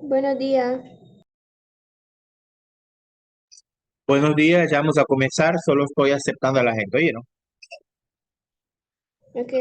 Buenos días. Buenos días, ya vamos a comenzar, solo estoy aceptando a la gente, oye, ¿no? Ok.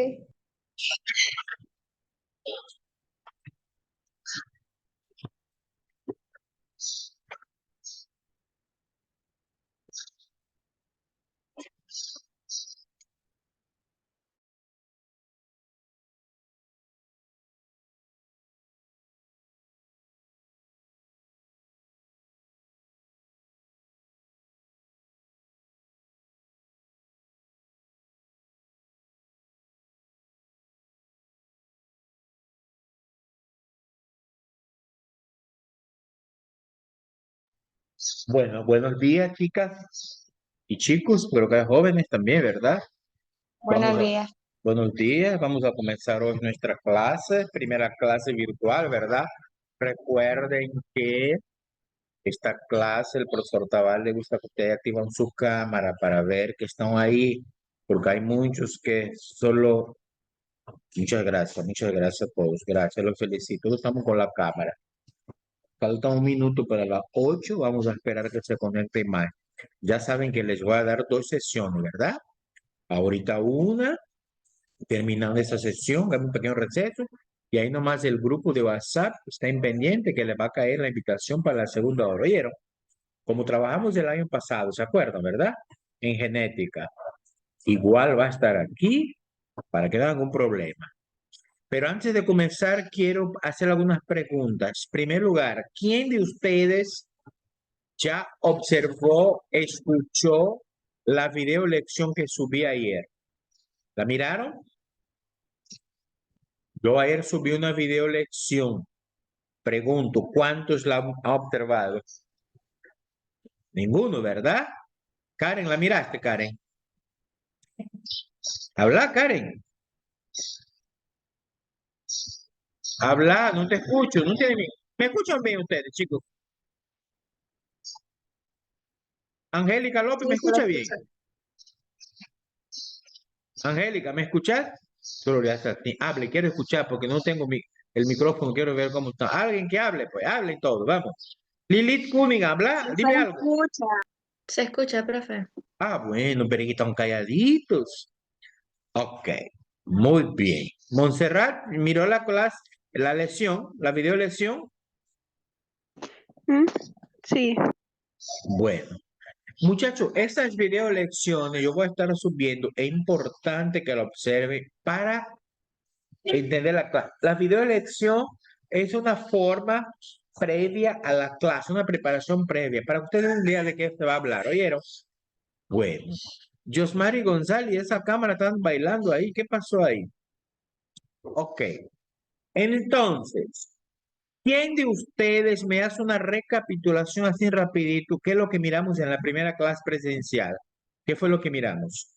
Bueno, buenos días, chicas y chicos, pero que jóvenes también, ¿verdad? Vamos Buenos a, días. buenos días, vamos a comenzar hoy nuestra clase, primera clase virtual, ¿verdad? Recuerden que esta clase, el profesor Tabal le gusta que ustedes activen su cámara para ver que están ahí, porque hay muchos que solo... muchas gracias a todos, gracias, los felicito, estamos con la cámara. Falta un minuto para las 8. Vamos a esperar que se conecte más. Ya saben que les voy a dar dos sesiones, ¿verdad? Ahorita una, terminando esa sesión, dame un pequeño receso. Y ahí nomás el grupo de WhatsApp está en pendiente que le va a caer la invitación para la segunda hora. ¿Oyeron? Como trabajamos el año pasado, ¿se acuerdan, verdad? En genética. Igual va a estar aquí para que no haya ningún problema. Pero antes de comenzar, quiero hacer algunas preguntas. En primer lugar, ¿quién de ustedes ya observó, escuchó la video lección que subí ayer? ¿La miraron? Yo ayer subí una video lección. Pregunto, ¿cuántos la han observado? Ninguno, ¿verdad? Karen, ¿la miraste, Karen? Habla, Karen. Habla, no te escucho. No te... ¿Me escuchan bien ustedes, chicos? Angélica López, Sí, ¿me se lo escucha bien? escucho. Angélica, ¿me escuchas? Solo le hace así. Hable, quiero escuchar porque no tengo el micrófono, quiero ver cómo está. Alguien que hable, pues hable y todo, vamos. Lilith Kuning, habla, Se dime algo. escucha. Se escucha, profe. Ah, bueno, pero que están calladitos. Ok, muy bien. Montserrat miró la clase, la lección, la video lección. ¿Mm? Sí. Bueno, muchachos, estas video lecciones yo voy a estar subiendo. Es importante que la observen para entender la clase. La video lección es una forma previa a la clase, una preparación previa, para que ustedes den una idea de qué se va a hablar. ¿Oyeron? Bueno, Josmari González y esa cámara están bailando ahí. ¿Qué pasó ahí? Ok. Entonces, ¿quién de ustedes me hace una recapitulación así rapidito? ¿Qué es lo que miramos en la primera clase presencial? ¿Qué fue lo que miramos?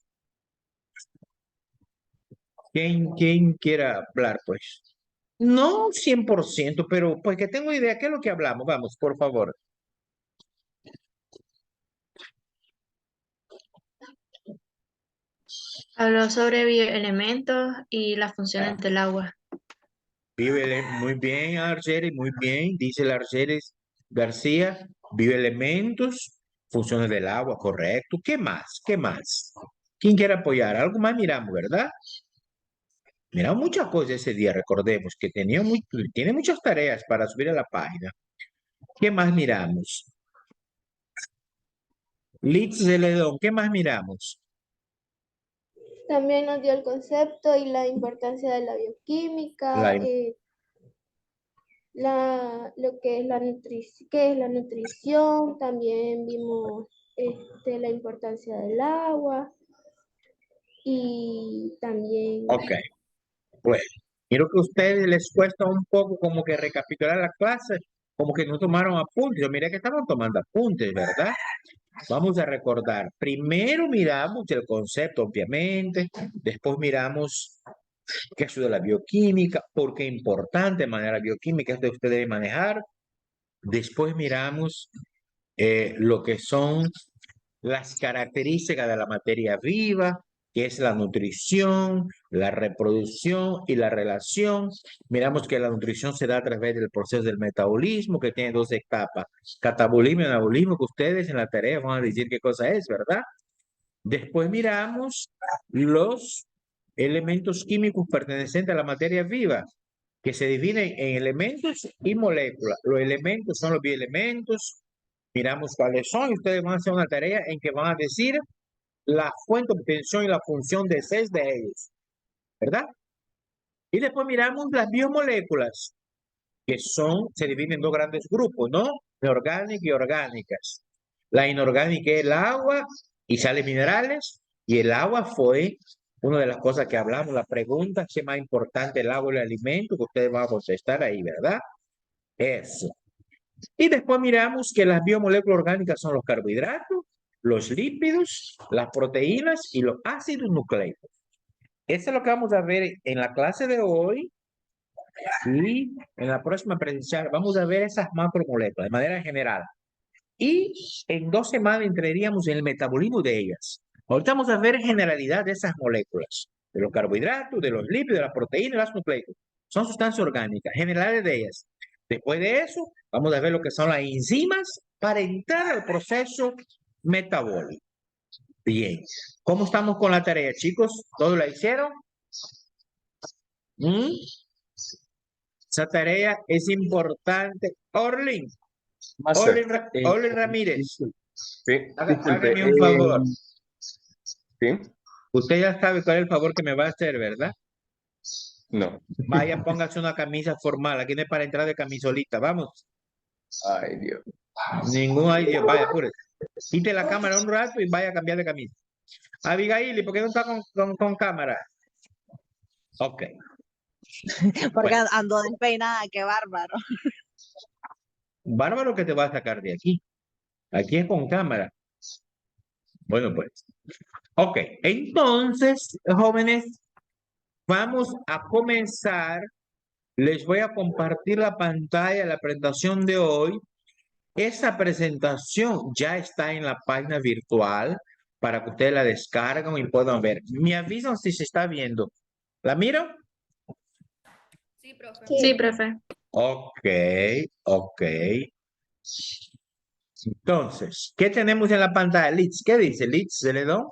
¿Quién quiera hablar, pues? No 100%, pero pues que tengo idea. ¿Qué es lo que hablamos? Vamos, por favor. Habló sobre bioelementos y las funciones del agua. Muy bien, Argeris, muy bien. Dice la Argeris García. Bioelementos, funciones del agua, correcto. ¿Qué más? ¿Qué más? ¿Quién quiere apoyar? Algo más miramos, ¿verdad? Miramos muchas cosas ese día, recordemos que tiene muchas tareas para subir a la página. ¿Qué más miramos? Litz de Ledón, ¿qué más miramos? También nos dio el concepto y la importancia de la bioquímica, La, lo que es qué es la nutrición. También vimos la importancia del agua y también, ok, bueno. Quiero que a ustedes les cuesta un poco como que recapitular la clase, como que no tomaron apuntes. Yo miré que estaban tomando apuntes, ¿verdad? Vamos a recordar. Primero miramos el concepto, obviamente. Después miramos qué es eso de la bioquímica, por qué es importante manejar la bioquímica, es lo que usted debe manejar. Después miramos lo que son las características de la materia viva, que es la nutrición, la reproducción y la relación. Miramos que la nutrición se da a través del proceso del metabolismo, que tiene dos etapas, catabolismo y anabolismo, que ustedes en la tarea van a decir qué cosa es, ¿verdad? Después miramos los elementos químicos pertenecientes a la materia viva, que se dividen en elementos y moléculas. Los elementos son los bioelementos. Miramos cuáles son y ustedes van a hacer una tarea en que van a decir la fuente, obtención y la función de 6 de ellos, ¿verdad? Y después miramos las biomoléculas, que se dividen en dos grandes grupos, ¿no? Inorgánicas y orgánicas. La inorgánica es el agua y sales minerales, y el agua fue una de las cosas que hablamos, la pregunta que es más importante, el agua y el alimento, que ustedes van a contestar ahí, ¿verdad? Eso. Y después miramos que las biomoléculas orgánicas son los carbohidratos, los lípidos, las proteínas y los ácidos nucleicos. Eso es lo que vamos a ver en la clase de hoy. Y en la próxima presencial vamos a ver esas macromoléculas de manera general. Y en 2 semanas entraríamos en el metabolismo de ellas. Ahorita vamos a ver generalidad de esas moléculas, de los carbohidratos, de los lípidos, de las proteínas, de las nucleicos. Son sustancias orgánicas, generales de ellas. Después de eso, vamos a ver lo que son las enzimas para entrar al proceso metabólico. Bien. ¿Cómo estamos con la tarea, chicos? ¿Todos la hicieron? Esa tarea es importante. Orlin Master, Ramírez, hágame disculpe, un favor. ¿sí? Usted ya sabe cuál es el favor que me va a hacer, ¿verdad? No. Vaya, póngase una camisa formal. Aquí no es para entrar de camisolita. Vamos. Ay, Dios. Ningún ay Dios. Vaya, apúrese. Quite la cámara un rato y vaya a cambiar de camisa. Abigail, ¿y por qué no está con cámara? Ok. Porque Bueno, ando despeinada, qué bárbaro. bárbaro que te va a sacar de aquí. Aquí es con cámara. Bueno, pues. Ok. Entonces, jóvenes, vamos a comenzar. Les voy a compartir la pantalla, la presentación de hoy. Esa presentación ya está en la página virtual para que ustedes la descarguen y puedan ver. Me avisan si se está viendo. ¿La miro? Sí, profe. Sí, profe. Ok, ok. Entonces, ¿qué tenemos en la pantalla? Liz, ¿qué dice? Liz, Celedón.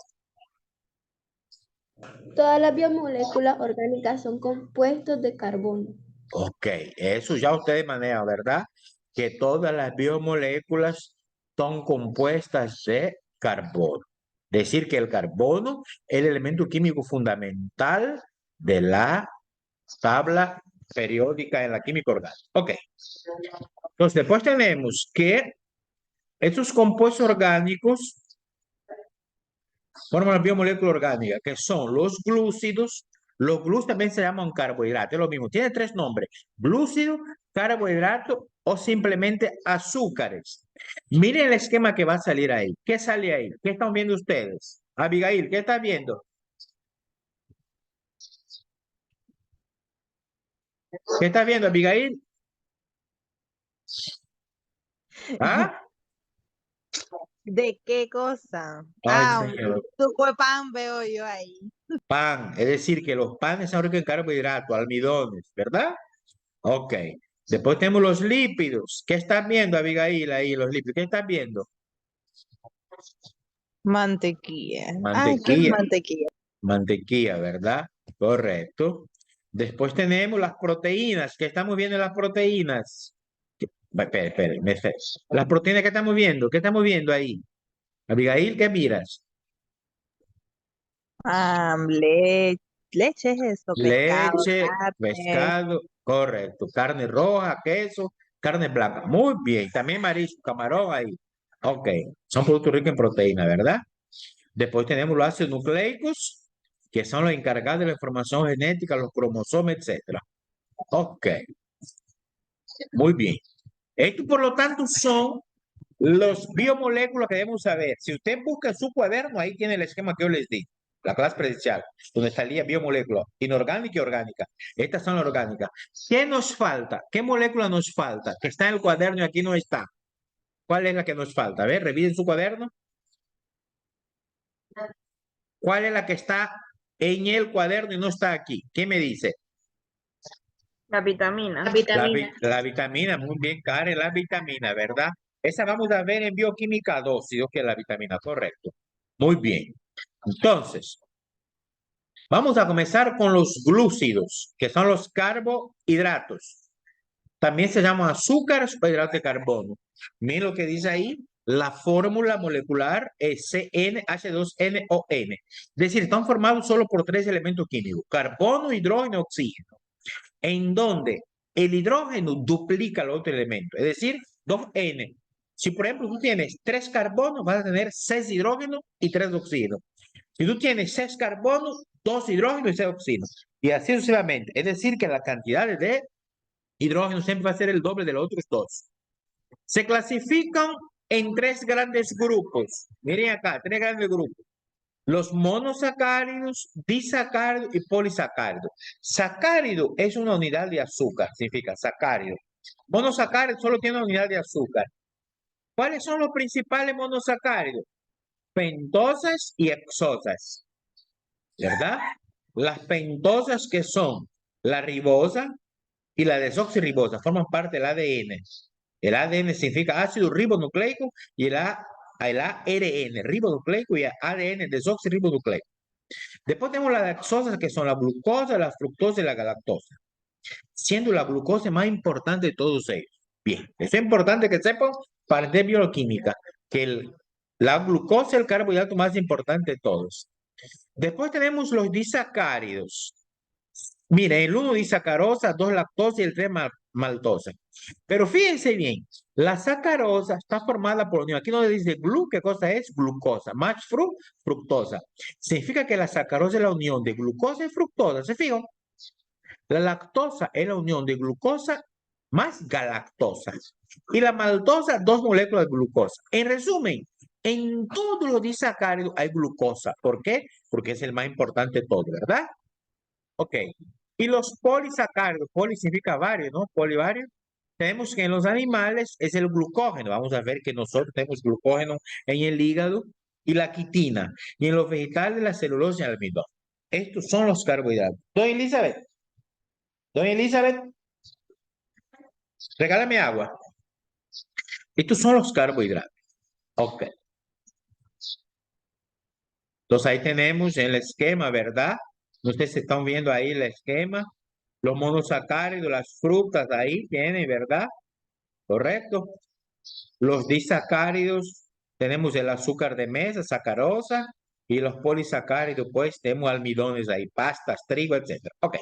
Todas las biomoléculas orgánicas son compuestos de carbono. Ok, eso ya ustedes manejan, ¿verdad? Que todas las biomoléculas son compuestas de carbono. Decir que el carbono es el elemento químico fundamental de la tabla periódica en la química orgánica. Ok. Entonces, después tenemos que estos compuestos orgánicos forman la biomolécula orgánica, que son los glúcidos. Los glúcidos también se llaman carbohidratos, es lo mismo. Tiene 3 nombres: glúcido, carbohidrato o simplemente azúcares. Miren el esquema que va a salir ahí. ¿Qué sale ahí? ¿Qué están viendo ustedes? Abigail, ¿qué estás viendo? ¿Qué estás viendo, Abigail? ¿Ah? ¿De qué cosa? Ay, Un señor. tuco de pan veo yo ahí. Pan, es decir, que los panes son ricos en carbohidratos, almidones, ¿verdad? Ok. Después tenemos los lípidos. ¿Qué estás viendo, Abigail, ahí, los lípidos? ¿Qué estás viendo? Mantequilla. ¿Qué es Mantequilla. mantequilla? Mantequilla, ¿verdad? Correcto. Después tenemos las proteínas. ¿Qué estamos viendo en las proteínas? Espera. Las proteínas que estamos viendo. ¿Qué estamos viendo ahí? Abigail, ¿qué miras? Leche es eso, pescado, Leche, carne. pescado, correcto. Carne roja, queso, carne blanca. Muy bien. También marisco, camarón ahí. Ok. Son productos ricos en proteína, ¿verdad? Después tenemos los ácidos nucleicos, que son los encargados de la información genética, los cromosomas, etcétera. Ok. Muy bien. Esto, por lo tanto, son los biomoléculas que debemos saber. Si usted busca su cuaderno, ahí tiene el esquema que yo les di, la clase presencial, donde salía biomolécula, inorgánica y orgánica. Estas son las orgánicas. ¿Qué nos falta? ¿Qué molécula nos falta? Que está en el cuaderno y aquí no está. ¿Cuál es la que nos falta? A ver, revisen su cuaderno. ¿Cuál es la que está en el cuaderno y no está aquí. ¿Qué me dice? La vitamina. La vitamina, muy bien, Karen, la vitamina, ¿verdad? Esa vamos a ver en bioquímica 2, si Dios quiere la vitamina, correcto. Muy bien. Entonces, vamos a comenzar con los glúcidos, que son los carbohidratos. También se llaman azúcares o hidratos de carbono. Miren lo que dice ahí. La fórmula molecular es CnH2nON. Es decir, están formados solo por 3 elementos químicos: carbono, hidrógeno, oxígeno. En donde el hidrógeno duplica el otro elemento, es decir, 2N. Si, por ejemplo, tú tienes 3 carbonos, vas a tener 6 hidrógenos y 3 oxígenos. Si tú tienes 6 carbonos, 2 hidrógenos y 6 oxígenos. Y así sucesivamente. Es decir, que la cantidad de hidrógeno siempre va a ser el doble de los otros 2. Se clasifican en 3 grandes grupos. Miren acá, 3 grandes grupos. Los monosacáridos, disacáridos y polisacáridos. Sacárido es una unidad de azúcar, significa sacárido. Monosacárido solo tiene una unidad de azúcar. ¿Cuáles son los principales monosacáridos? Pentosas y hexosas, ¿verdad? Las pentosas, que son la ribosa y la desoxirribosa, forman parte del ADN. El ADN significa ácido ribonucleico y el ARN, ribonucleico, y el ADN, desoxirribonucleico. Después tenemos las hexosas, que son la glucosa, la fructosa y la galactosa, siendo la glucosa más importante de todos ellos. Bien, eso es importante que sepan para de bioquímica, que la glucosa es el carbohidrato más importante de todos. Después tenemos los disacáridos. Miren, el 1 disacarosa, 2 lactosa y el 3 maltosa. Pero fíjense bien, la sacarosa está formada por unión. Aquí donde dice glu, ¿qué cosa es? Glucosa. Más fructosa. Significa que la sacarosa es la unión de glucosa y fructosa. ¿Se fijan? La lactosa es la unión de glucosa más galactosa. Y la maltosa, 2 moléculas de glucosa. En resumen, en todos los disacáridos hay glucosa. ¿Por qué? Porque es el más importante de todo, ¿verdad? Ok. Y los polisacáridos, poli significa varios, ¿no? Polivarios. Tenemos que en los animales es el glucógeno. Vamos a ver que nosotros tenemos glucógeno en el hígado y la quitina. Y en los vegetales la celulosa y el almidón. Estos son los carbohidratos. Doña Elizabeth, regálame agua. Estos son los carbohidratos. Ok. Entonces ahí tenemos el esquema, ¿verdad? Ustedes están viendo ahí el esquema. Los monosacáridos, las frutas, ahí tienen, ¿verdad? Correcto. Los disacáridos, tenemos el azúcar de mesa, sacarosa, y los polisacáridos, pues tenemos almidones ahí, pastas, trigo, etc. Ok.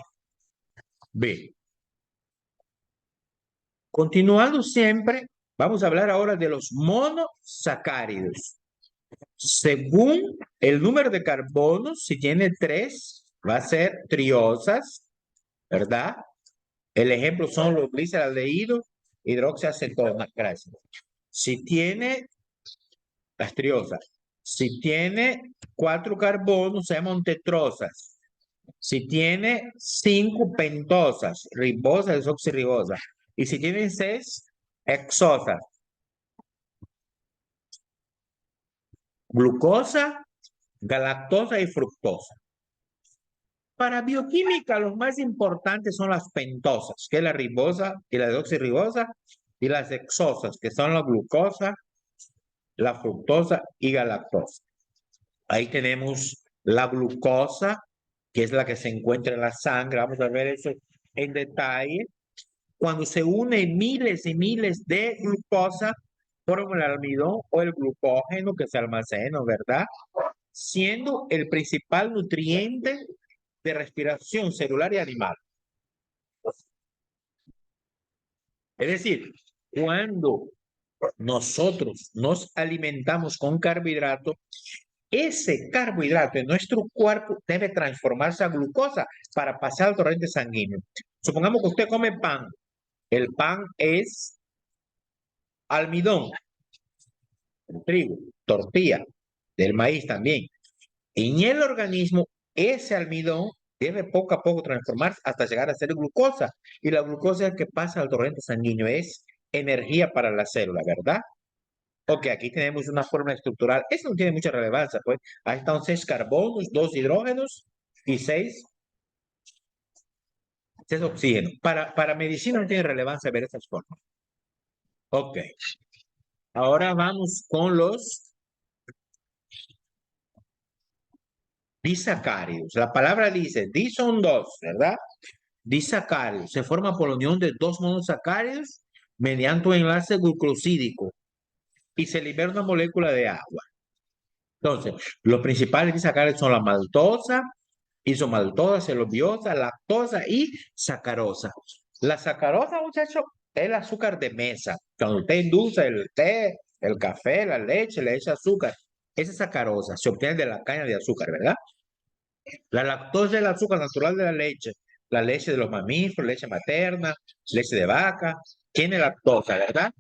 Bien. Continuando siempre, vamos a hablar ahora de los monosacáridos. Según el número de carbonos, si tiene 3, va a ser triosas, ¿verdad? El ejemplo son los gliceraldehídos, hidroxiacetona. Gracias. Si tiene las triosas, si tiene 4 carbonos, se llaman tetrosas. Si tiene 5 pentosas, ribosa, desoxirribosa. Y si tiene 6, hexosas. Glucosa, galactosa y fructosa. Para bioquímica, los más importantes son las pentosas, que es la ribosa y la desoxirribosa, y las hexosas, que son la glucosa, la fructosa y galactosa. Ahí tenemos la glucosa, que es la que se encuentra en la sangre. Vamos a ver eso en detalle. Cuando se unen miles y miles de glucosa, forman el almidón o el glucógeno que se almacena, ¿verdad? Siendo el principal nutriente de respiración celular y animal. Es decir, cuando nosotros nos alimentamos con carbohidratos, ese carbohidrato en nuestro cuerpo debe transformarse a glucosa para pasar al torrente sanguíneo. Supongamos que usted come pan. El pan es almidón, trigo, tortilla, del maíz también. En el organismo, ese almidón debe poco a poco transformarse hasta llegar a ser glucosa. Y la glucosa es el que pasa al torrente sanguíneo, es energía para la célula, ¿verdad? Ok, aquí tenemos una fórmula estructural. Eso no tiene mucha relevancia, pues. Ahí están 6 carbonos, 2 hidrógenos Y 6 es oxígeno. Para medicina no tiene relevancia ver esas formas. Ok. Ahora vamos con los disacáridos. La palabra dice, di son dos, ¿verdad? Disacáridos. Se forma por la unión de dos monosacáridos mediante un enlace glucosídico y se libera una molécula de agua. Entonces, los principales disacáridos son la maltosa, isomaltosa, celuliosa, lactosa y sacarosa. La sacarosa, muchachos, es el azúcar de mesa. Cuando usted endulza el té, el café, la leche, le echa azúcar. Esa sacarosa se obtiene de la caña de azúcar, ¿verdad? La lactosa es el azúcar natural de la leche de los mamíferos, leche materna, leche de vaca, tiene lactosa, ¿verdad?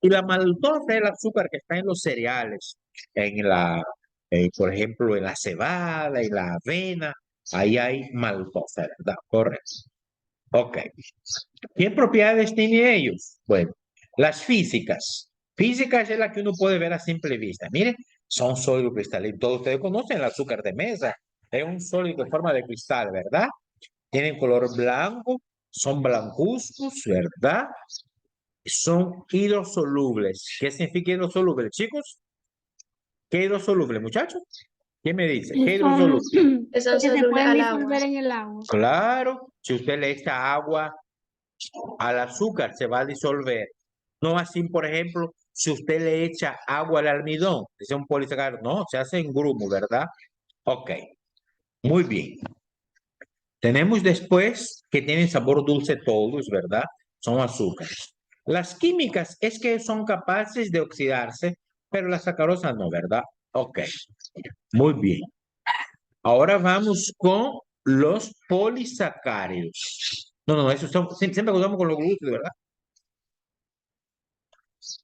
Y la maltosa es el azúcar que está en los cereales, por ejemplo, en la cebada y la avena, ahí hay maltosa, ¿verdad? Correcto. Ok. ¿Qué propiedades tienen ellos? Bueno, las físicas. Físicas es la que uno puede ver a simple vista. Miren, son sólidos cristalinos. Todos ustedes conocen el azúcar de mesa. Es un sólido en forma de cristal, ¿verdad? Tienen color blanco, son blancuzcos, ¿verdad? Son hidrosolubles. ¿Qué significa hidrosoluble, chicos? ¿Qué hidrosoluble, muchachos? ¿Quién me dice? ¿Qué hidrosoluble? Que son Que se solubles pueden al agua. disolver en el agua. Claro, si usted le echa agua al azúcar, se va a disolver. No así, por ejemplo, si usted le echa agua al almidón, es un polisacárido, no, se hace en grumo, ¿verdad? Ok, muy bien. Tenemos después que tienen sabor dulce todos, ¿verdad? Son azúcares. Las químicas es que son capaces de oxidarse, pero la sacarosa no, ¿verdad? Ok, muy bien. Ahora vamos con los polisacáridos. No, eso siempre contamos con los glúcidos, ¿verdad?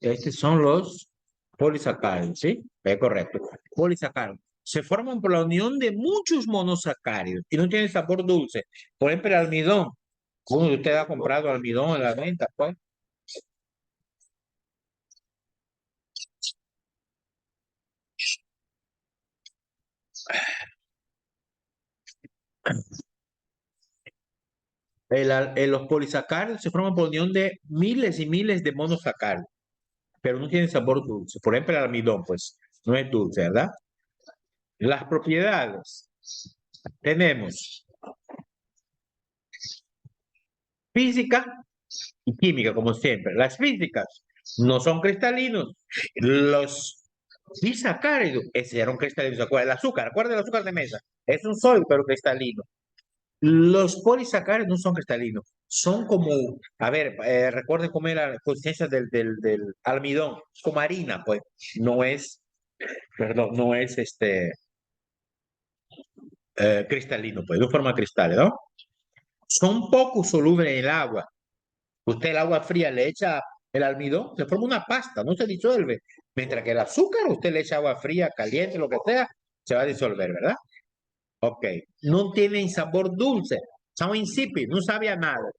Estos son los polisacáridos, ¿sí? Es correcto. Polisacáridos. Se forman por la unión de muchos monosacáridos y no tienen sabor dulce. Por ejemplo, el almidón. ¿Cómo usted ha comprado almidón en la venta, pues? Los polisacáridos se forman por la unión de miles y miles de monosacáridos, pero no tienen sabor dulce. Por ejemplo, el almidón, pues, no es dulce, ¿verdad? Las propiedades. Tenemos física y química, como siempre. Las físicas no son cristalinos. Los disacáridos, ese era un cristalino, ¿se acuerda? El azúcar, ¿acuerda del azúcar de mesa? Es un sólido, pero cristalino. Los polisacáridos no son cristalinos, son como, a ver, recuerden cómo era la consistencia del almidón, como harina, pues, no es, perdón, no es cristalino, pues, no forma cristales, ¿no? Son poco solubles en el agua. Usted el agua fría le echa el almidón, se forma una pasta, no se disuelve. Mientras que el azúcar, usted le echa agua fría, caliente, lo que sea, se va a disolver, ¿verdad? Ok. No tienen sabor dulce, son insípidos, no sabe a nada.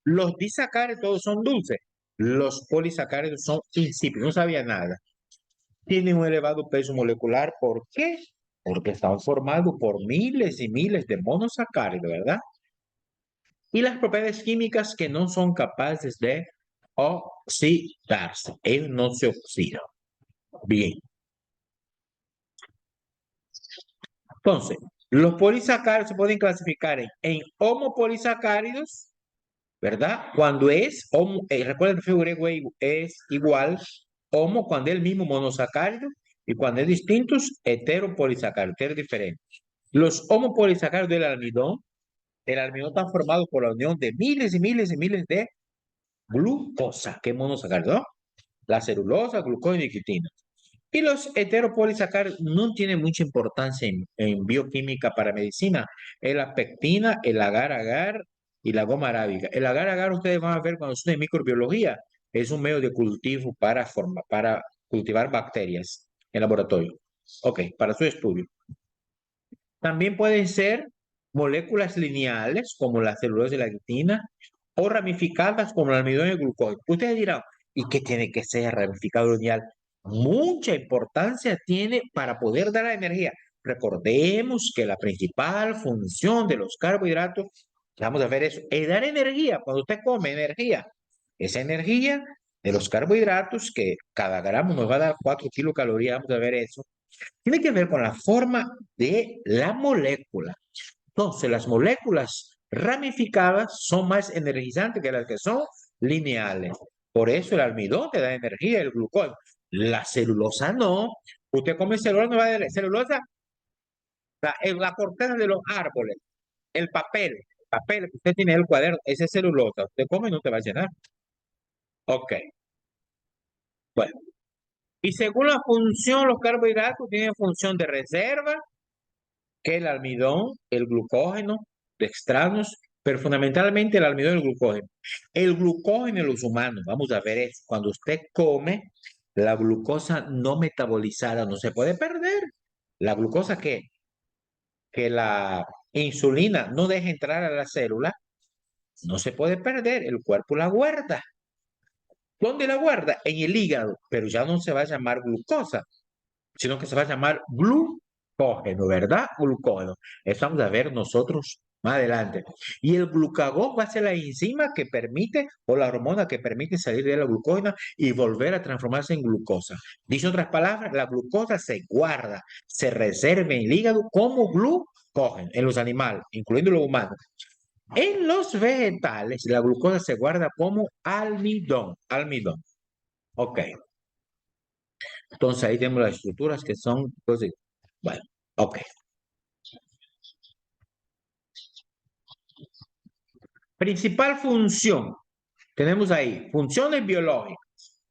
Los disacáridos todos son dulces. Los polisacáridos son insípidos, no sabía nada. Tienen un elevado peso molecular. ¿Por qué? Porque están formados por miles y miles de monosacáridos, ¿verdad? Y las propiedades químicas que no son capaces de oxidarse. Ellos no se oxidan. Bien. Entonces, los polisacáridos se pueden clasificar en homopolisacáridos, ¿verdad? Cuando es homo, recuerda que el prefijo griego es igual, homo cuando es el mismo monosacárido y cuando es distintos, heteropolisacáridos, es diferente. Los homopolisacáridos del almidón, el almidón está formado por la unión de miles y miles y miles de glucosa, que es monosacárido, ¿no? La celulosa, glucosa y nicotina. Y los heteropolisacáridos no tienen mucha importancia en bioquímica para medicina. Es la pectina, el agar-agar y la goma arábiga. El agar-agar ustedes van a ver cuando estudian microbiología. Es un medio de cultivo para cultivar bacterias en laboratorio. Ok, para su estudio. También pueden ser moléculas lineales como la celulosa y la quitina o ramificadas como el almidón y el glucógeno. Ustedes dirán, ¿y qué tiene que ser ramificado lineal? Mucha importancia tiene para poder dar la energía. recordemos que la principal función de los carbohidratos, vamos a ver eso, es dar energía. Cuando usted come energía, esa energía de los carbohidratos, que cada gramo nos va a dar 4 kilocalorías, vamos a ver eso, tiene que ver con la forma de la molécula. Entonces, las moléculas ramificadas son más energizantes que las que son lineales. Por eso el almidón te da energía, el glucógeno. La celulosa no. Usted come celulosa, no va a dar celulosa. La corteza de los árboles, el papel que usted tiene en el cuaderno, ese es celulosa. Usted come y no te va a llenar. Ok. Bueno. Y según la función, los carbohidratos tienen función de reserva, que el almidón, el glucógeno, dextranos, pero fundamentalmente el almidón y el glucógeno. El glucógeno en los humanos, vamos a ver eso, cuando usted come, la glucosa no metabolizada no se puede perder. La glucosa que la insulina no deja entrar a la célula, no se puede perder, el cuerpo la guarda. ¿Dónde la guarda? En el hígado, pero ya no se va a llamar glucosa, sino que se va a llamar glucógeno, ¿verdad? Glucógeno. Eso vamos a ver nosotros más adelante. Y el glucagón va a ser la enzima que permite, o la hormona que permite salir de la glucógeno y volver a transformarse en glucosa. Dicho otras palabras, la glucosa se guarda, se reserva en el hígado como glucógeno en los animales, incluyendo los humanos. En los vegetales, la glucosa se guarda como almidón. Almidón. Ok. Entonces ahí tenemos las estructuras que son, entonces, bueno, ok. Principal función, tenemos ahí funciones biológicas.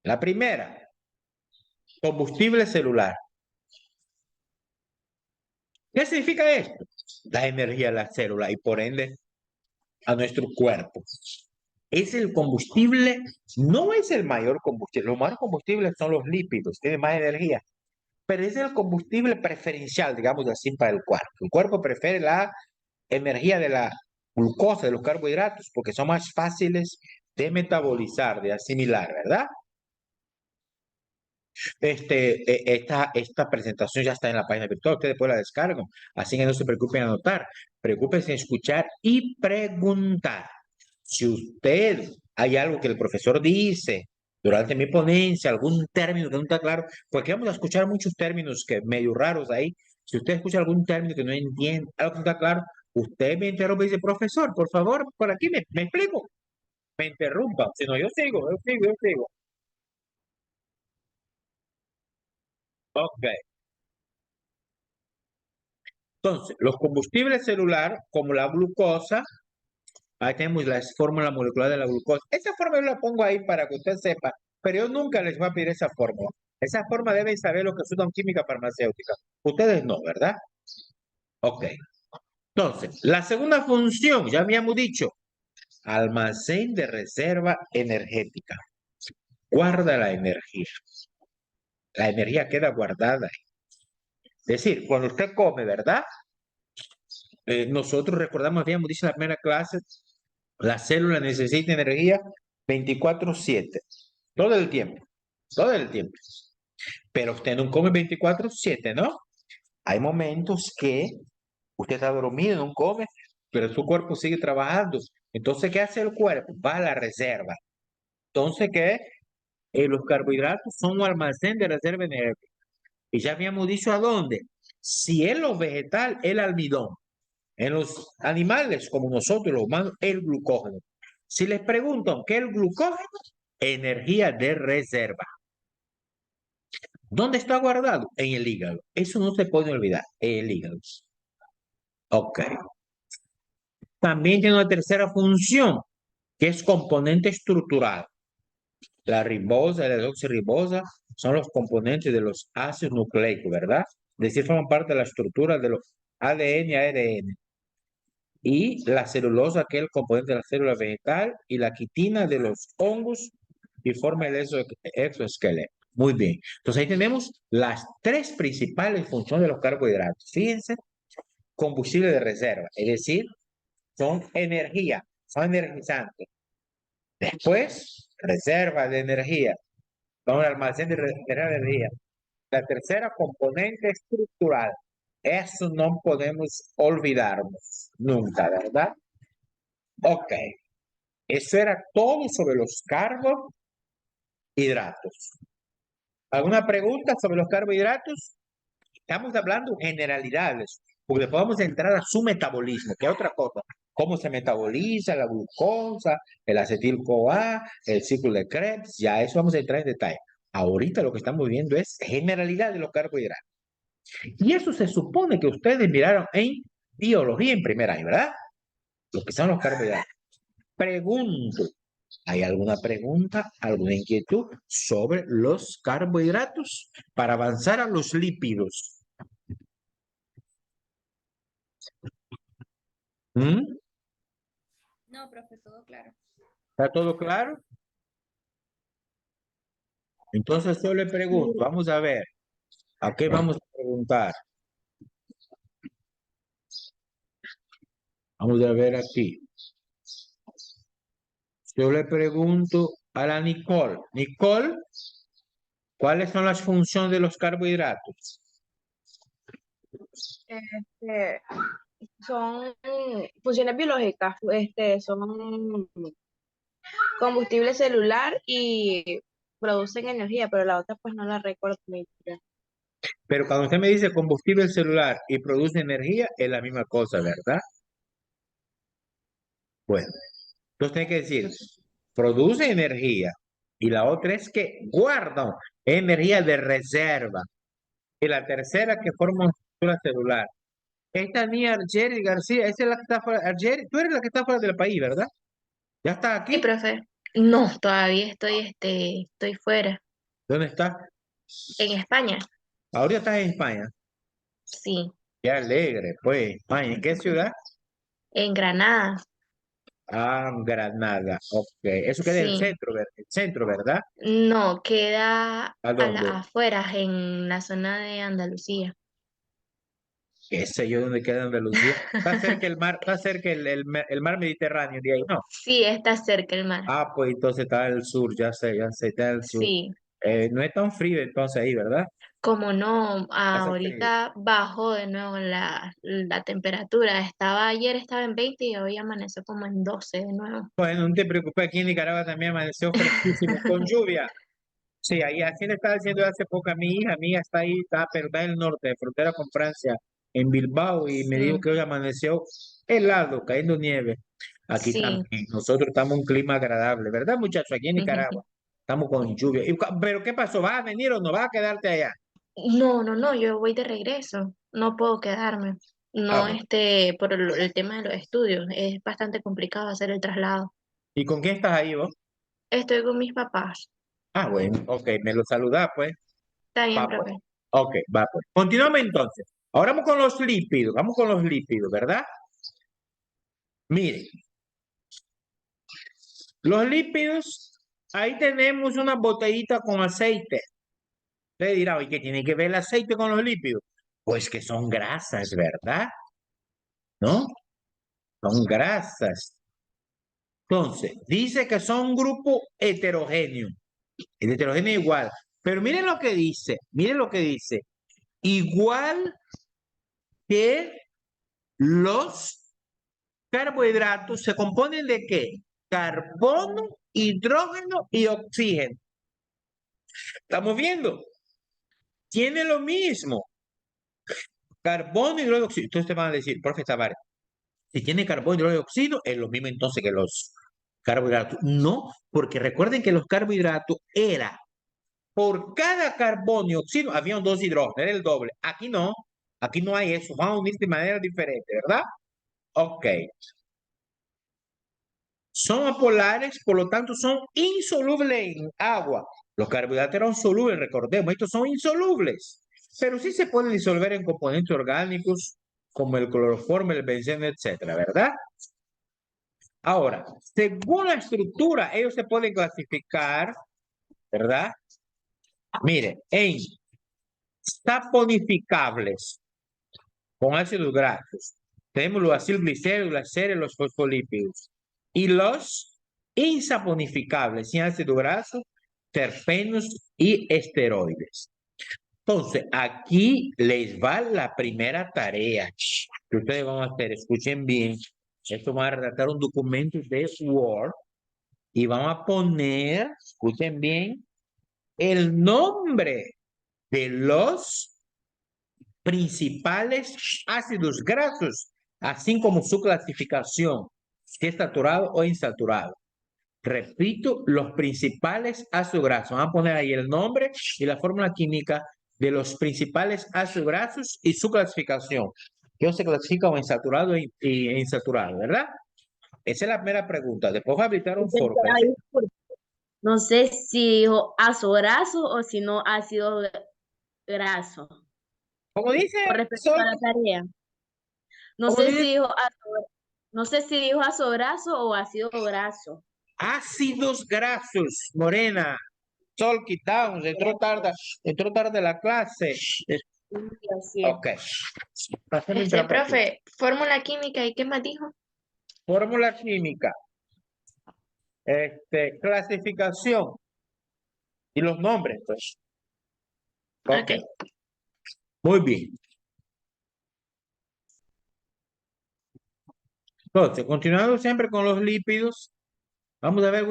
La primera, combustible celular. ¿Qué significa esto? La energía a la célula y por ende a nuestro cuerpo. Es el combustible, no es el mayor combustible. Los más combustibles son los lípidos, tienen más energía. Pero es el combustible preferencial, digamos así, para el cuerpo. El cuerpo prefiere la energía de la glucosa, de los carbohidratos, porque son más fáciles de metabolizar, de asimilar, ¿verdad? Esta presentación ya está en la página virtual, ustedes después la descargan, así que no se preocupen en anotar, preocupense en escuchar y preguntar. Si usted hay algo que el profesor dice durante mi ponencia, algún término que no está claro, porque vamos a escuchar muchos términos que medio raros ahí. Si usted escucha algún término que no entiende, algo que no está claro, usted me interrumpe y dice, profesor, por favor, por aquí me explico. Me interrumpa, si no, yo sigo. Ok. Entonces, los combustibles celulares, como la glucosa, ahí tenemos la fórmula molecular de la glucosa. Esa fórmula yo la pongo ahí para que usted sepa, pero yo nunca les voy a pedir esa fórmula. Esa fórmula deben saber lo que estudian química farmacéutica. Ustedes no, ¿verdad? Ok. Entonces, la segunda función, ya habíamos dicho, almacén de reserva energética. Guarda la energía. La energía queda guardada ahí. Es decir, cuando usted come, ¿verdad? Nosotros recordamos, habíamos dicho en la primera clase, la célula necesita energía 24/7, todo el tiempo, todo el tiempo. Pero usted no come 24/7, ¿no? Hay momentos que usted está dormido, no come, pero su cuerpo sigue trabajando. Entonces, ¿qué hace el cuerpo? Va a la reserva. Entonces, ¿qué? Los carbohidratos son un almacén de reserva energética. Y ya habíamos dicho a dónde. Si en los vegetales, el almidón. En los animales, como nosotros, los humanos, el glucógeno. Si les preguntan qué es el glucógeno, energía de reserva. ¿Dónde está guardado? En el hígado. Eso no se puede olvidar, en el hígado. Ok. También tiene una tercera función, que es componente estructural. La ribosa y la desoxirribosa son los componentes de los ácidos nucleicos, ¿verdad? Es decir, forman parte de la estructura de los ADN y ARN. Y la celulosa, que es el componente de la célula vegetal, y la quitina de los hongos y forma el exoesqueleto. Muy bien. Entonces ahí tenemos las tres principales funciones de los carbohidratos. Fíjense, combustible de reserva, es decir, son energía, son energizantes. Después, reserva de energía, son el almacén de energía. La tercera componente estructural. Eso no podemos olvidarnos nunca, ¿verdad? Ok. Eso era todo sobre los carbohidratos. ¿Alguna pregunta sobre los carbohidratos? Estamos hablando generalidades, porque podemos entrar a su metabolismo, que es otra cosa. Cómo se metaboliza la glucosa, el acetil-CoA, el ciclo de Krebs, ya eso vamos a entrar en detalle. Ahorita lo que estamos viendo es generalidad de los carbohidratos. Y eso se supone que ustedes miraron en biología en primer año, ¿verdad? Lo que son los carbohidratos. Pregunto, ¿hay alguna pregunta, alguna inquietud sobre los carbohidratos para avanzar a los lípidos? No, profe, todo claro. ¿Está todo claro? Entonces yo le pregunto, vamos a ver, ¿a qué vamos a preguntar? Vamos a ver aquí. Yo le pregunto a la Nicole. Nicole, ¿cuáles son las funciones de los carbohidratos? Son funciones biológicas, son combustible celular y producen energía, pero la otra pues no la recuerdo muy bien. Pero cuando usted me dice combustible celular y produce energía, es la misma cosa, ¿verdad? Bueno, entonces tiene que decir, produce energía y la otra es que guarda energía de reserva. Y la tercera que forma una estructura celular. Esta niña Argeri García, esa es la que está fuera. Argeri, tú eres la que está fuera del país, ¿verdad? ¿Ya está Sí, aquí? profe. No, todavía estoy fuera. ¿Dónde está? En España, Ahorita estás en España. sí. Qué alegre, pues. España, ¿en qué ciudad? En Granada, Ah, Granada. Ok. Eso queda en el sí. centro, el centro, ¿verdad? No, queda ¿A a las dónde? afueras, en la zona de Andalucía. ¿Qué sé yo dónde queda Andalucía? Está cerca el mar, está cerca el mar Mediterráneo de ahí, ¿no? Sí, está cerca el mar. Ah, pues entonces está al sur, ya sé, está al sur. Sí. No es tan frío entonces ahí, ¿verdad? Como no, Hace frío. ahorita bajó de nuevo la temperatura. Ayer estaba en 20 y hoy amaneció como en 12 de nuevo. Bueno, no te preocupes, aquí en Nicaragua también amaneció fresquísimo, con lluvia. Sí, ahí así le estaba diciendo hace poco a mi hija está ahí, pero está en el norte, de frontera con Francia, en Bilbao, y me dijo Sí, que hoy amaneció helado, cayendo nieve. Aquí sí. también, nosotros estamos en un clima agradable, ¿verdad, muchachos? Aquí en Nicaragua, estamos con lluvia. Pero ¿qué pasó? ¿Vas a venir o no vas a quedarte allá? No, yo voy de regreso. No puedo quedarme. Ah, No, bueno. por el tema de los estudios. Es bastante complicado hacer el traslado. ¿Y con quién estás ahí vos? Estoy con mis papás. Ah, bueno, ok, me lo saludás, pues. Está bien, Va, pues. profe. Ok, va, pues. Continuamos entonces. Ahora vamos con los lípidos, ¿verdad? Miren, los lípidos, ahí tenemos una botellita con aceite. Usted dirá, oye, ¿qué tiene que ver el aceite con los lípidos? Pues que son grasas, ¿verdad? ¿No? Son grasas. Entonces, dice que son un grupo heterogéneo. El heterogéneo igual. Pero miren lo que dice. Igual que los carbohidratos se componen de ¿qué? Carbono, hidrógeno y oxígeno. ¿Estamos viendo? Tiene lo mismo. Carbono, hidrógeno y oxígeno. Entonces te van a decir, profe Tavares, si tiene carbono, hidrógeno y oxígeno, es lo mismo entonces que los carbohidratos. No, porque recuerden que los carbohidratos era por cada carbono y oxígeno había dos hidrógenos, era el doble. Aquí no hay eso, van a unirse de manera diferente, ¿verdad? Ok. Son apolares, por lo tanto son insolubles en agua. Los carbohidratos eran solubles, recordemos, estos son insolubles, pero sí se pueden disolver en componentes orgánicos como el cloroformo, el benceno, etcétera, ¿verdad? Ahora, según la estructura, ellos se pueden clasificar, ¿verdad? Mire, en saponificables con ácidos grasos, tenemos los acilglicéridos, las seres, los fosfolípidos. Y los insaponificables, sin ácido graso, terpenos y esteroides. Entonces, aquí les va la primera tarea que ustedes van a hacer. Escuchen bien. Esto va a redactar un documento de Word y van a poner, escuchen bien, el nombre de los principales ácidos grasos, así como su clasificación, si es saturado o insaturado. Repito, los principales ácidos grasos. Van a poner ahí el nombre y la fórmula química de los principales ácidos grasos y su clasificación. ¿Qué se clasifica como insaturado e insaturado, verdad? Esa es la primera pregunta. Después va a habilitar un foro. No sé si dijo ácido graso o si no ácido graso. Como dice, Con respecto a la tarea. No como sé dice, si dijo no sé si dijo ácido graso o ácido graso. ácidos grasos, Morena. Sol quitamos, entró tarde la clase. Ok. Pasemos otra Profe, fórmula química, ¿y qué más dijo? fórmula química. Clasificación. Y los nombres, pues. Ok. Muy bien. Entonces, continuando siempre con los lípidos, vamos a ver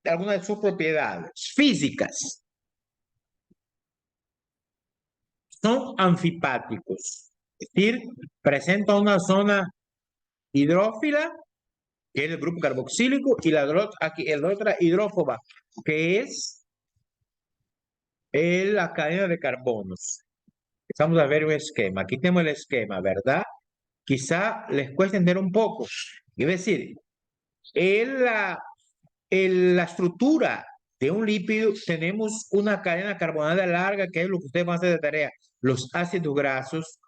algunas de sus propiedades físicas. Son anfipáticos, es decir, presentan una zona hidrófila, que es el grupo carboxílico, y la otra hidrófoba, que es la cadena de carbonos. Vamos a ver un esquema. Aquí tenemos el esquema, ¿verdad? Quizá les cueste entender un poco. Es decir, en la estructura de un lípido tenemos una cadena carbonada larga, que es lo que ustedes van a hacer de tarea, los ácidos grasos.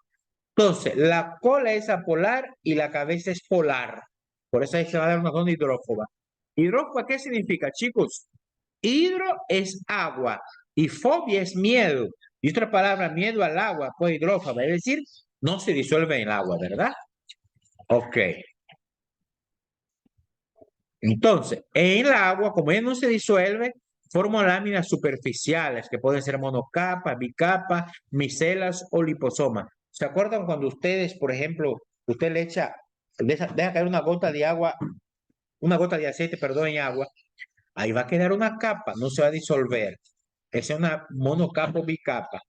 Entonces, la cola es apolar y la cabeza es polar. Por eso ahí se va a dar una zona hidrófoba. ¿Hidrófoba qué significa, chicos? Hidro es agua y fobia es miedo. Y otra palabra, miedo al agua, pues hidrófoba, es decir, no se disuelve en el agua, ¿verdad? Ok. Entonces, en el agua, como ella no se disuelve, forman láminas superficiales que pueden ser monocapa, bicapa, micelas o liposomas. ¿Se acuerdan cuando ustedes, por ejemplo, usted le echa, deja caer una gota de agua, una gota de aceite, perdón, en agua? Ahí va a quedar una capa, no se va a disolver. Esa es una monocapa o bicapa.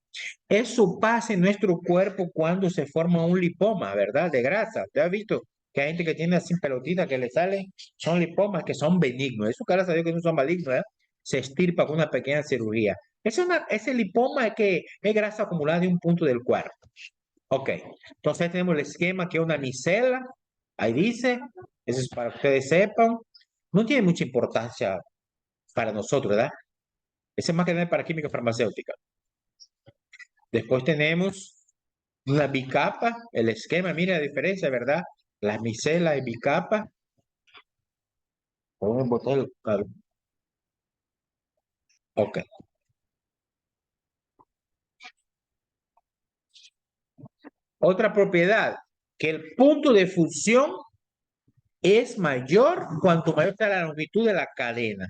Eso pasa en nuestro cuerpo cuando se forma un lipoma, ¿verdad? De grasa. ¿Te has visto que hay gente que tiene así pelotitas que le salen? Son lipomas que son benignos. Eso, gracias a Dios que no son malignos, ¿verdad? Se estirpa con una pequeña cirugía. Ese lipoma es que es grasa acumulada en un punto del cuerpo. Ok. Entonces tenemos el esquema que es una micela. Ahí dice. Eso es para que ustedes sepan. No tiene mucha importancia para nosotros, ¿verdad? Ese es más que nada para química farmacéutica. Después tenemos una bicapa, el esquema, mira la diferencia, ¿verdad? La micela y bicapa. Podemos botar el cable. Ok. Otra propiedad, que el punto de fusión es mayor cuanto mayor sea la longitud de la cadena.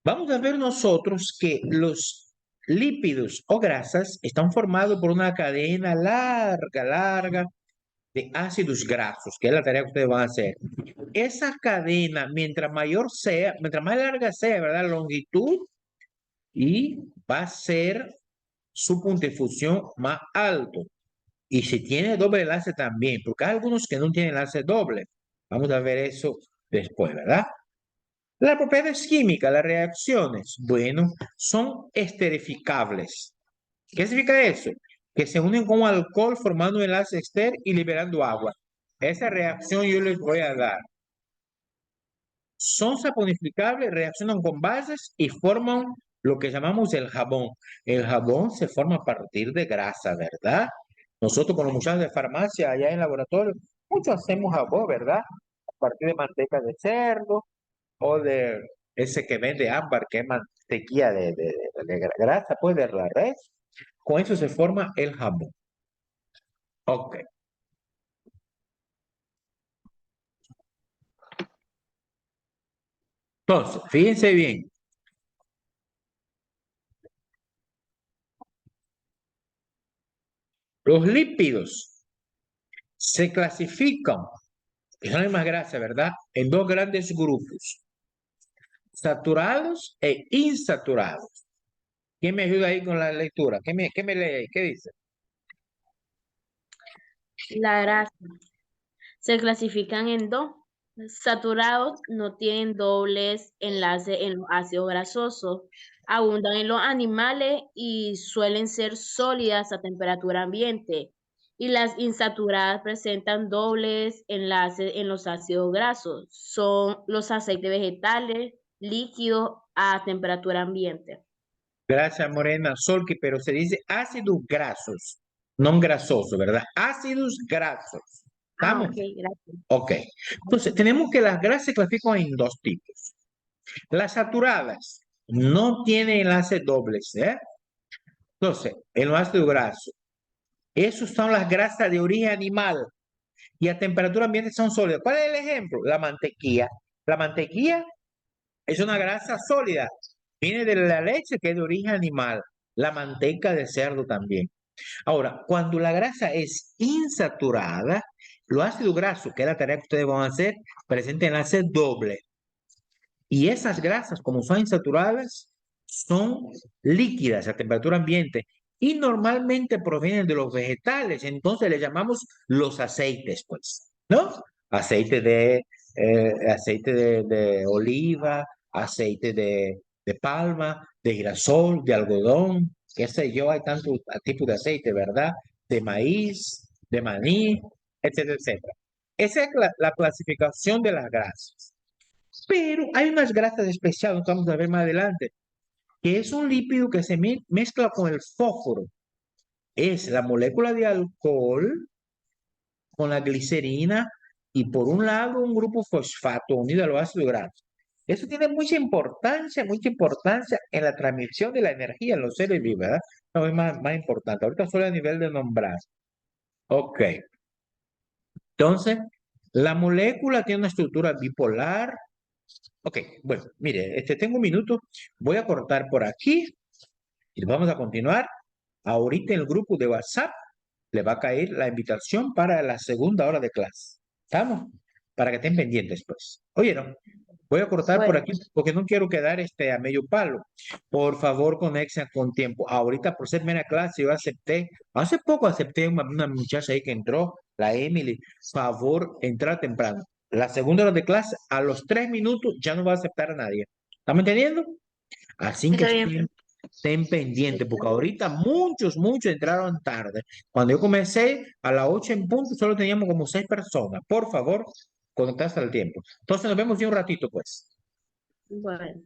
Vamos a ver nosotros que los lípidos o grasas están formados por una cadena larga de ácidos grasos, que es la tarea que ustedes van a hacer. Esa cadena, mientras mayor sea, mientras más larga sea, ¿verdad? La longitud, y va a ser su punto de fusión más alto. Y si tiene doble enlace también, porque hay algunos que no tienen enlace doble. Vamos a ver eso después, ¿verdad? Las propiedades químicas, las reacciones, bueno, son esterificables. ¿Qué significa eso? Que se unen con alcohol formando un enlace ester y liberando agua. Esa reacción yo les voy a dar. Son saponificables, reaccionan con bases y forman lo que llamamos el jabón. El jabón se forma a partir de grasa, ¿verdad? Nosotros con los muchachos de farmacia allá en el laboratorio, muchos hacemos jabón, ¿verdad? A partir de manteca de cerdo o de ese que vende ámbar, que es mantequilla de grasa, pues de la res. Con eso se forma el jabón. Ok. Entonces, fíjense bien. Los lípidos se clasifican, que son las más grasas, ¿verdad? En dos grandes grupos, saturados e insaturados. ¿Quién me ayuda ahí con la lectura? ¿Qué me lee ahí? ¿Qué dice? La grasa. Se clasifican en dos. Saturados no tienen dobles enlaces en los ácidos grasosos. Abundan en los animales y suelen ser sólidas a temperatura ambiente. Y las insaturadas presentan dobles enlaces en los ácidos grasos. Son los aceites vegetales líquidos a temperatura ambiente. Gracias, Morena Solki, pero se dice ácidos grasos, no grasosos, ¿verdad? Ácidos grasos. ¿Estamos? Ok, gracias. Ok. Entonces, tenemos que las grasas se clasifican en dos tipos. Las saturadas no tienen enlaces dobles, ¿eh? Entonces, en los ácidos grasos, esos son las grasas de origen animal y a temperatura ambiente son sólidas. ¿Cuál es el ejemplo? La mantequilla. La mantequilla es una grasa sólida. Viene de la leche que es de origen animal. La manteca de cerdo también. Ahora, cuando la grasa es insaturada, los ácidos grasos, que es la tarea que ustedes van a hacer, presentan enlace doble. Y esas grasas, como son insaturadas, son líquidas a temperatura ambiente y normalmente provienen de los vegetales. Entonces le llamamos los aceites, pues, ¿no? Aceite de oliva, aceite de palma, de girasol, de algodón, qué sé yo, hay tantos tipos de aceite, ¿verdad? De maíz, de maní, etcétera, etcétera. Esa es la clasificación de las grasas. Pero hay unas grasas especiales, que vamos a ver más adelante, que es un lípido que se mezcla con el fósforo. Es la molécula de alcohol con la glicerina y por un lado un grupo fosfato unido a los ácidos grasos. Eso tiene mucha importancia en la transmisión de la energía en los seres vivos, ¿verdad? No, es más importante. Ahorita solo a nivel de nombrar. Ok. Entonces, la molécula tiene una estructura bipolar. Ok, bueno, mire, tengo un minuto. Voy a cortar por aquí y vamos a continuar. Ahorita en el grupo de WhatsApp le va a caer la invitación para la segunda hora de clase. ¿Estamos? Para que estén pendientes, pues. Oyeron, voy a cortar por Bueno, aquí porque no quiero quedar a medio palo. Por favor, conecten con tiempo. Ahorita, por ser mera clase, yo acepté. Hace poco acepté una muchacha ahí que entró, la Emily. Favor, entrar temprano. La segunda hora de clase, a los 3 minutos, ya no va a aceptar a nadie. ¿Estamos entendiendo? Así que Está bien. estén pendientes, porque ahorita muchos entraron tarde. Cuando yo comencé a las 8 en punto, solo teníamos como 6 personas. Por favor, conectarse al tiempo. Entonces nos vemos en un ratito, pues. Bueno.